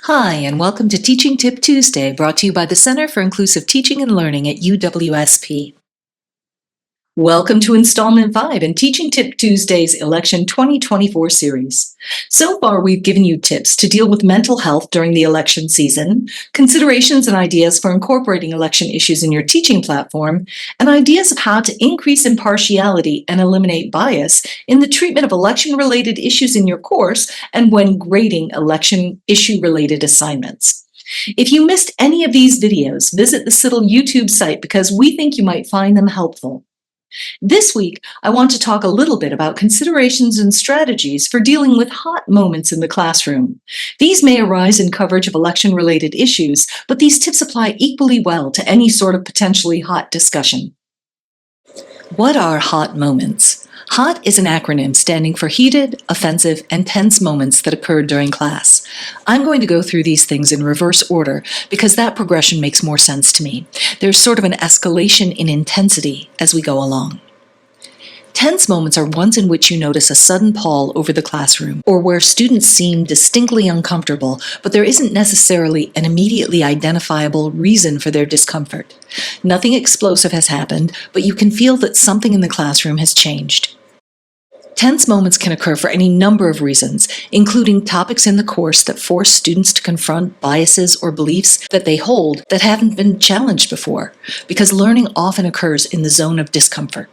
Hi, and welcome to Teaching Tip Tuesday, brought to you by the Center for Inclusive Teaching and Learning at UWSP. Welcome to Installment 5 in Teaching Tip Tuesday's Election 2024 series. So far, we've given you tips to deal with mental health during the election season, considerations and ideas for incorporating election issues in your teaching platform, and ideas of how to increase impartiality and eliminate bias in the treatment of election-related issues in your course and when grading election issue-related assignments. If you missed any of these videos, visit the CITL YouTube site because we think you might find them helpful. This week, I want to talk a little bit about considerations and strategies for dealing with hot moments in the classroom. These may arise in coverage of election-related issues, but these tips apply equally well to any sort of potentially hot discussion. What are hot moments? HOT is an acronym standing for heated, offensive, and tense moments that occurred during class. I'm going to go through these things in reverse order because that progression makes more sense to me. There's sort of an escalation in intensity as we go along. Tense moments are ones in which you notice a sudden pall over the classroom, or where students seem distinctly uncomfortable, but there isn't necessarily an immediately identifiable reason for their discomfort. Nothing explosive has happened, but you can feel that something in the classroom has changed. Tense moments can occur for any number of reasons, including topics in the course that force students to confront biases or beliefs that they hold that haven't been challenged before, because learning often occurs in the zone of discomfort.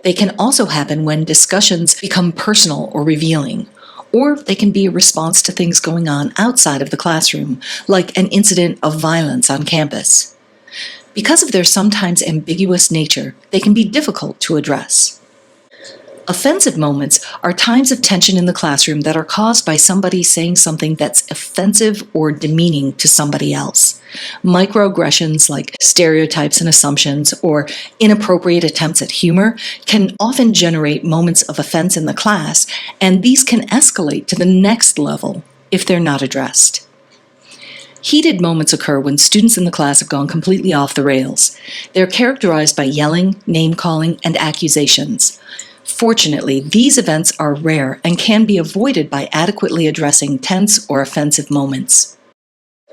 They can also happen when discussions become personal or revealing, or they can be a response to things going on outside of the classroom, like an incident of violence on campus. Because of their sometimes ambiguous nature, they can be difficult to address. Offensive moments are times of tension in the classroom that are caused by somebody saying something that's offensive or demeaning to somebody else. Microaggressions like stereotypes and assumptions or inappropriate attempts at humor can often generate moments of offense in the class, and these can escalate to the next level if they're not addressed. Heated moments occur when students in the class have gone completely off the rails. They're characterized by yelling, name-calling, and accusations. Fortunately, these events are rare and can be avoided by adequately addressing tense or offensive moments.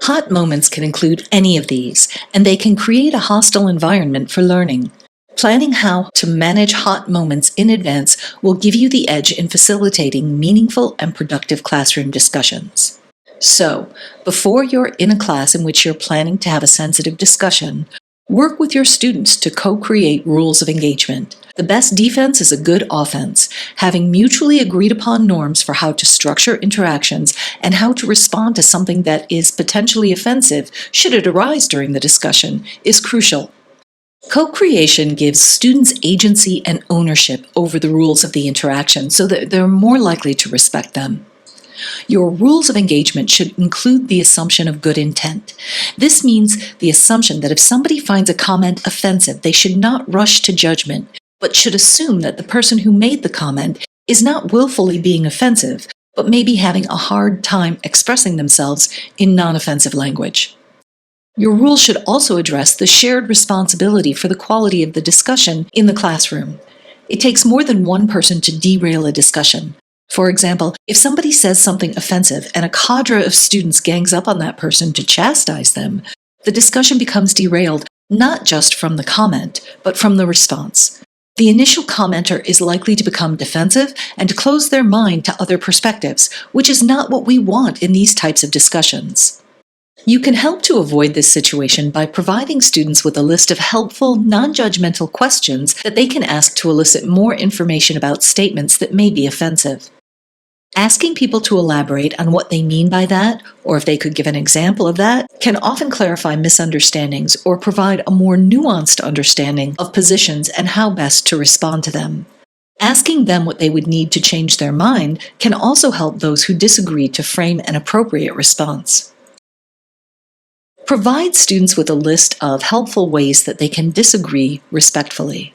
Hot moments can include any of these, and they can create a hostile environment for learning. Planning how to manage hot moments in advance will give you the edge in facilitating meaningful and productive classroom discussions. So, before you're in a class in which you're planning to have a sensitive discussion, work with your students to co-create rules of engagement. The best defense is a good offense. Having mutually agreed upon norms for how to structure interactions and how to respond to something that is potentially offensive, should it arise during the discussion, is crucial. Co-creation gives students agency and ownership over the rules of the interaction so that they're more likely to respect them. Your rules of engagement should include the assumption of good intent. This means the assumption that if somebody finds a comment offensive, they should not rush to judgment, but should assume that the person who made the comment is not willfully being offensive, but may be having a hard time expressing themselves in non-offensive language. Your rules should also address the shared responsibility for the quality of the discussion in the classroom. It takes more than one person to derail a discussion. For example, if somebody says something offensive and a cadre of students gangs up on that person to chastise them, the discussion becomes derailed not just from the comment, but from the response. The initial commenter is likely to become defensive and to close their mind to other perspectives, which is not what we want in these types of discussions. You can help to avoid this situation by providing students with a list of helpful, non-judgmental questions that they can ask to elicit more information about statements that may be offensive. Asking people to elaborate on what they mean by that, or if they could give an example of that, can often clarify misunderstandings or provide a more nuanced understanding of positions and how best to respond to them. Asking them what they would need to change their mind can also help those who disagree to frame an appropriate response. Provide students with a list of helpful ways that they can disagree respectfully.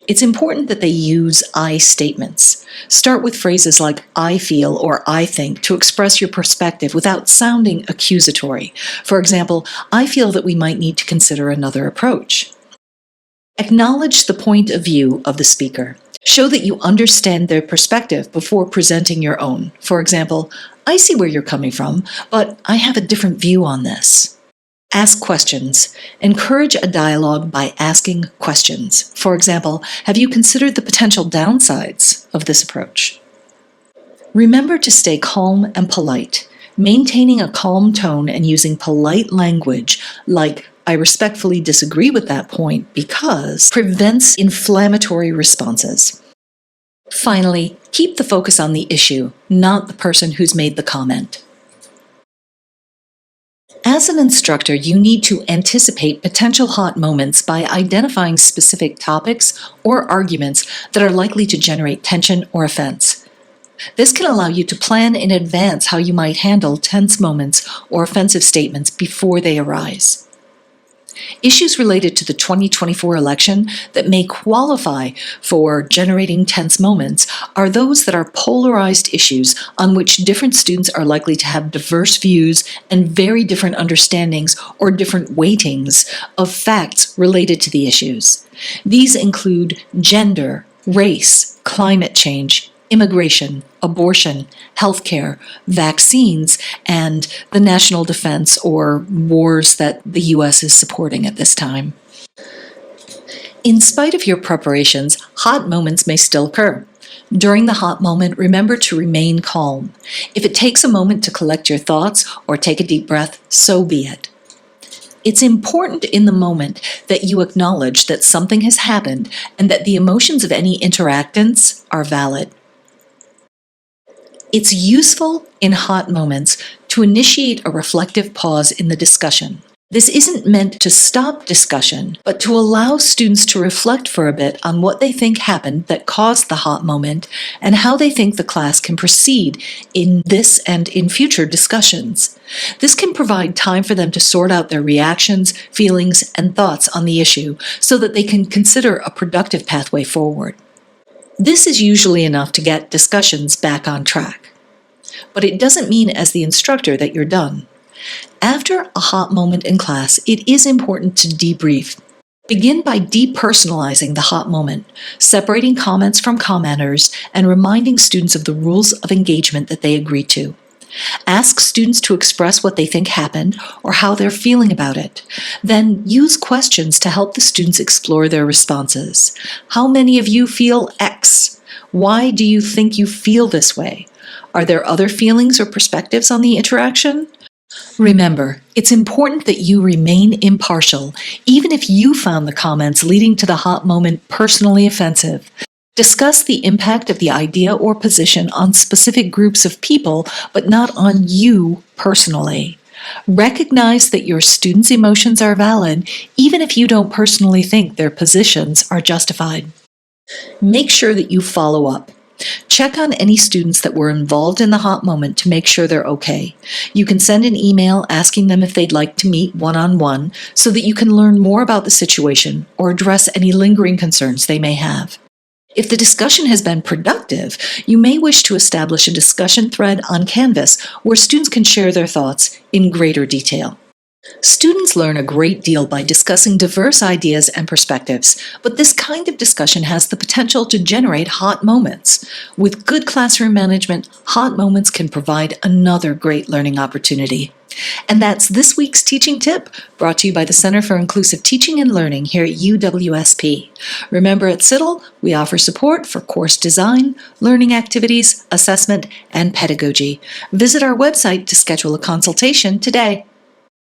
It's important that they use I statements. Start with phrases like I feel or I think to express your perspective without sounding accusatory. For example, I feel that we might need to consider another approach. Acknowledge the point of view of the speaker. Show that you understand their perspective before presenting your own. For example, I see where you're coming from, but I have a different view on this. Ask questions. Encourage a dialogue by asking questions. For example, have you considered the potential downsides of this approach? Remember to stay calm and polite. Maintaining a calm tone and using polite language like I respectfully disagree with that point because prevents inflammatory responses. Finally, keep the focus on the issue, not the person who's made the comment. As an instructor, you need to anticipate potential hot moments by identifying specific topics or arguments that are likely to generate tension or offense. This can allow you to plan in advance how you might handle tense moments or offensive statements before they arise. Issues related to the 2024 election that may qualify for generating tense moments are those that are polarized issues on which different students are likely to have diverse views and very different understandings or different weightings of facts related to the issues. These include gender, race, climate change, immigration, abortion, healthcare, vaccines, and the national defense or wars that the U.S. is supporting at this time. In spite of your preparations, hot moments may still occur. During the hot moment, remember to remain calm. If it takes a moment to collect your thoughts or take a deep breath, so be it. It's important in the moment that you acknowledge that something has happened and that the emotions of any interactants are valid. It's useful in hot moments to initiate a reflective pause in the discussion. This isn't meant to stop discussion, but to allow students to reflect for a bit on what they think happened that caused the hot moment and how they think the class can proceed in this and in future discussions. This can provide time for them to sort out their reactions, feelings, and thoughts on the issue so that they can consider a productive pathway forward. This is usually enough to get discussions back on track. But it doesn't mean as the instructor that you're done. After a hot moment in class, it is important to debrief. Begin by depersonalizing the hot moment, separating comments from commenters, and reminding students of the rules of engagement that they agreed to. Ask students to express what they think happened or how they're feeling about it. Then use questions to help the students explore their responses. How many of you feel X? Why do you think you feel this way? Are there other feelings or perspectives on the interaction? Remember, it's important that you remain impartial, even if you found the comments leading to the hot moment personally offensive. Discuss the impact of the idea or position on specific groups of people, but not on you personally. Recognize that your students' emotions are valid, even if you don't personally think their positions are justified. Make sure that you follow up. Check on any students that were involved in the hot moment to make sure they're okay. You can send an email asking them if they'd like to meet one-on-one so that you can learn more about the situation or address any lingering concerns they may have. If the discussion has been productive, you may wish to establish a discussion thread on Canvas where students can share their thoughts in greater detail. Students learn a great deal by discussing diverse ideas and perspectives, but this kind of discussion has the potential to generate hot moments. With good classroom management, hot moments can provide another great learning opportunity. And that's this week's teaching tip, brought to you by the Center for Inclusive Teaching and Learning here at UWSP. Remember, at CITL, we offer support for course design, learning activities, assessment, and pedagogy. Visit our website to schedule a consultation today.